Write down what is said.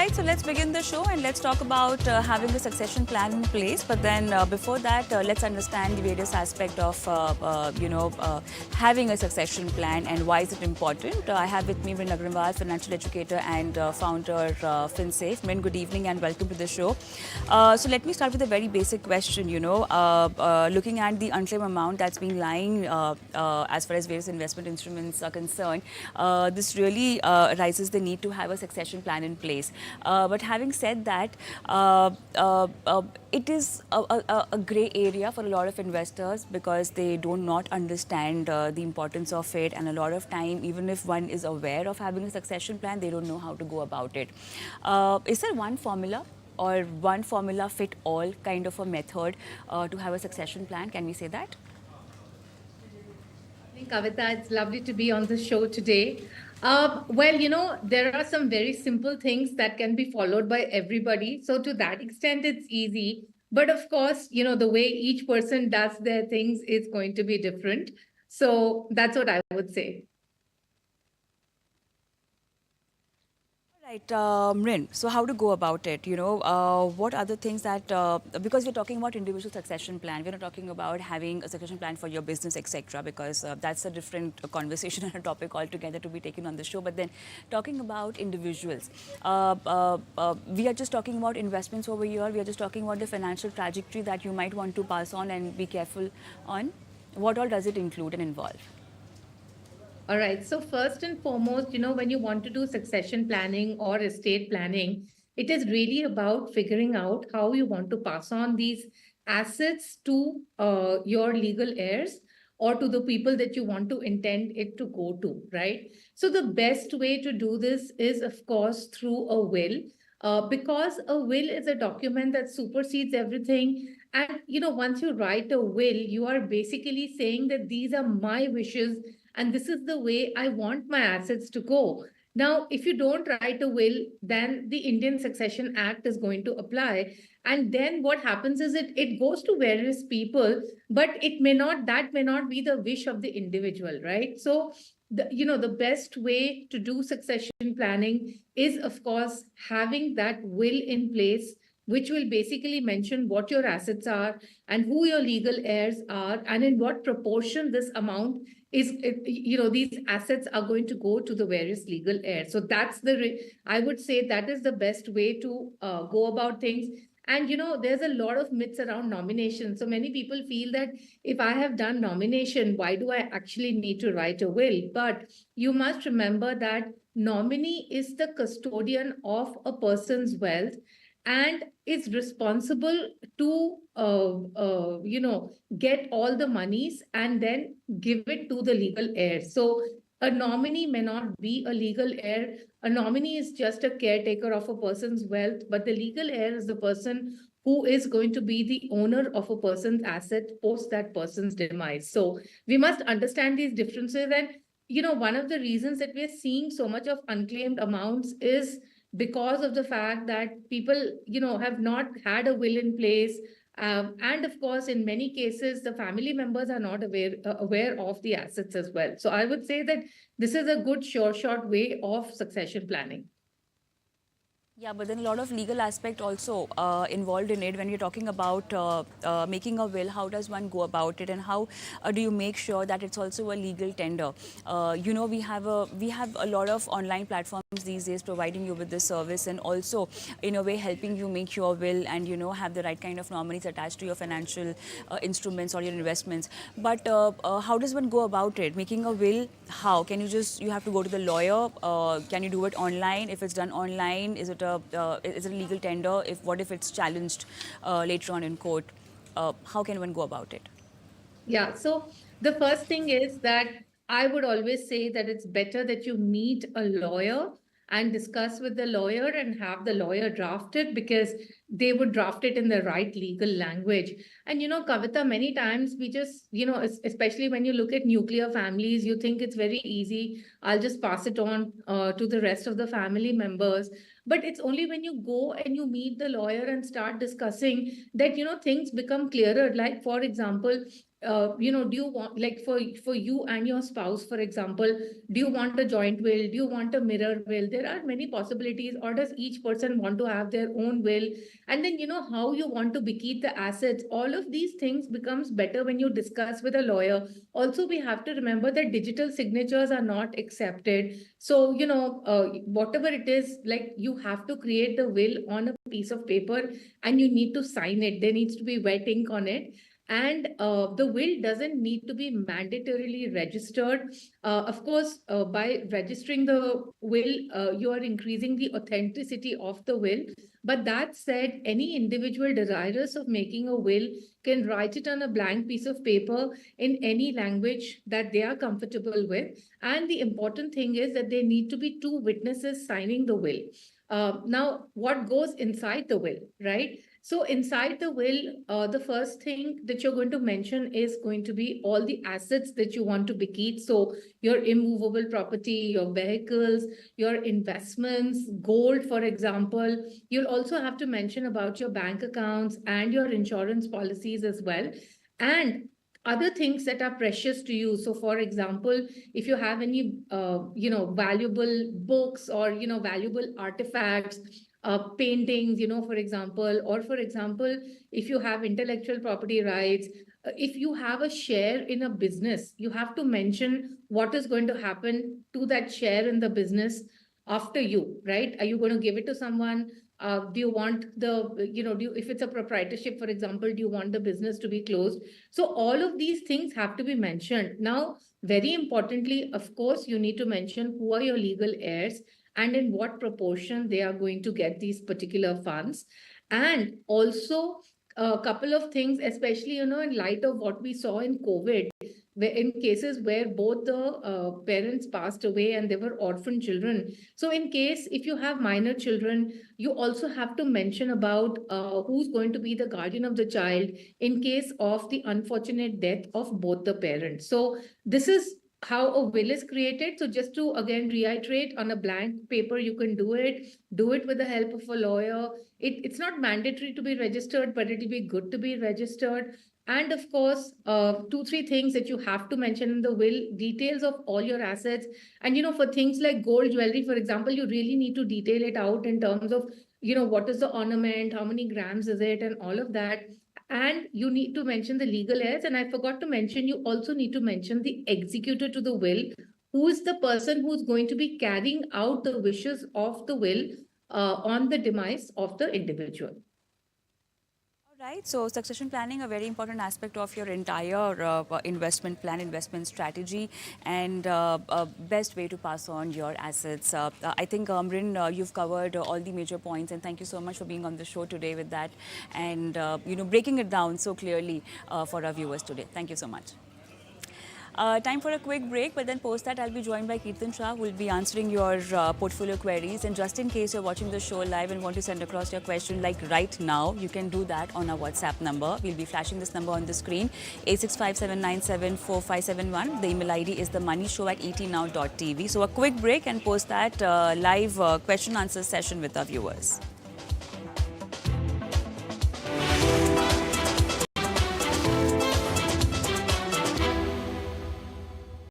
right, so let's begin the show and let's talk about having a succession plan in place. But then before that, let's understand the various aspects of, having a succession plan and why is it important. I have with me Min Agrawal, financial educator and founder FinSafe. Min, good evening and welcome to the show. So let me start with a very basic question. Looking at the unclaimed amount that's been lying as far as various investment instruments are concerned, this really rises the need to have a succession plan in place. But having said that, it is a gray area for a lot of investors because they do not understand the importance of it, and a lot of time, even if one is aware of having a succession plan, they don't know how to go about it. Is there one formula or one formula fit all kind of a method to have a succession plan? Can we say that? Kavita, it's lovely to be on the show today. There are some very simple things that can be followed by everybody. So to that extent, it's easy. But of course, the way each person does their things is going to be different. So that's what I would say. Right, Mrin. So how to go about it? What are the things that, because we're talking about individual succession plan, we're not talking about having a succession plan for your business, etc. Because that's a different conversation and a topic altogether to be taken on the show. But then talking about individuals, we are just talking about investments over here. We are just talking about the financial trajectory that you might want to pass on and be careful on. What all does it include and involve? All right. So first and foremost, when you want to do succession planning or estate planning, it is really about figuring out how you want to pass on these assets to your legal heirs or to the people that you want to intend it to go to, right? So the best way to do this is, of course, through a will. Because a will is a document that supersedes everything. And, once you write a will, you are basically saying that these are my wishes and this is the way I want my assets to go. Now, if you don't write a will, then the Indian Succession Act is going to apply. And then what happens is it goes to various people, but that may not be the wish of the individual, right? So the best way to do succession planning is, of course, having that will in place, which will basically mention what your assets are and who your legal heirs are and in what proportion this amount these assets are going to go to the various legal heirs. So I would say that is the best way to go about things. And there's a lot of myths around nomination. So many people feel that if I have done nomination, why do I actually need to write a will? But you must remember that nominee is the custodian of a person's wealth and is responsible to get all the monies and then give it to the legal heir. So a nominee may not be a legal heir. A nominee is just a caretaker of a person's wealth, but the legal heir is the person who is going to be the owner of a person's asset post that person's demise. So we must understand these differences. And one of the reasons that we're seeing so much of unclaimed amounts is because of the fact that people, have not had a will in place. And of course, in many cases, the family members are not aware of the assets as well. So I would say that this is a good sure shot way of succession planning. Yeah, but then a lot of legal aspect also involved in it. When you're talking about making a will, how does one go about it, and how do you make sure that it's also a legal tender? We have a lot of online platforms these days providing you with this service, and also in a way helping you make your will and have the right kind of nominees attached to your financial instruments or your investments. But how does one go about it? Making a will, how can you have to go to the lawyer? Can you do it online? If it's done online, is it a legal tender? What if it's challenged later on in court? How can one go about it? Yeah. So the first thing is that I would always say that it's better that you meet a lawyer and discuss with the lawyer and have the lawyer draft it, because they would draft it in the right legal language. And Kavita, many times we just, especially when you look at nuclear families, you think it's very easy. I'll just pass it on to the rest of the family members. But it's only when you go and you meet the lawyer and start discussing that, things become clearer. Like, for example, do you want, like, for you and your spouse, for example, do you want a joint will? Do you want a mirror will? There are many possibilities. Or does each person want to have their own will? And then, how you want to bequeath the assets. All of these things becomes better when you discuss with a lawyer. Also, we have to remember that digital signatures are not accepted. So, whatever it is, like, you have to create the will on a piece of paper and you need to sign it. There needs to be wet ink on it. And the will doesn't need to be mandatorily registered. Of course, by registering the will, you are increasing the authenticity of the will. But that said, any individual desirous of making a will can write it on a blank piece of paper in any language that they are comfortable with. And the important thing is that there need to be two witnesses signing the will. Now, what goes inside the will, right? So inside the will, the first thing that you're going to mention is going to be all the assets that you want to bequeath. So your immovable property, your vehicles, your investments, gold, for example. You'll also have to mention about your bank accounts and your insurance policies as well. And other things that are precious to you. So for example, if you have any, valuable books or, valuable artifacts, paintings, for example, or for example, if you have intellectual property rights, if you have a share in a business, you have to mention what is going to happen to that share in the business after you, right? Are you going to give it to someone? Do you want if it's a proprietorship, for example, do you want the business to be closed? So all of these things have to be mentioned. Now, very importantly, of course, you need to mention who are your legal heirs and in what proportion they are going to get these particular funds. And also a couple of things, especially, in light of what we saw in COVID, where in cases where both the parents passed away and they were orphan children. So in case if you have minor children, you also have to mention about who's going to be the guardian of the child in case of the unfortunate death of both the parents. So this is how a will is created. So just to again reiterate, on a blank paper, you can do it with the help of a lawyer. It's not mandatory to be registered, but it'll be good to be registered. And of course, 2-3 things that you have to mention in the will: details of all your assets. And, for things like gold jewelry, for example, you really need to detail it out in terms of, what is the ornament, how many grams is it, and all of that. And you need to mention the legal heirs. And I forgot to mention, you also need to mention the executor to the will, who is the person who's going to be carrying out the wishes of the will on the demise of the individual. Right. So succession planning, a very important aspect of your entire investment plan, investment strategy, and best way to pass on your assets. I think, Amrin, you've covered all the major points, and thank you so much for being on the show today with that and, breaking it down so clearly for our viewers today. Thank you so much. Time for a quick break, but then post that I'll be joined by Kirtan Shah, who will be answering your portfolio queries. And just in case you're watching the show live and want to send across your question, like right now, you can do that on our WhatsApp number. We'll be flashing this number on the screen, 8657974571. The email ID is themoneyshow@etnow.tv. So a quick break and post that live question answer session with our viewers.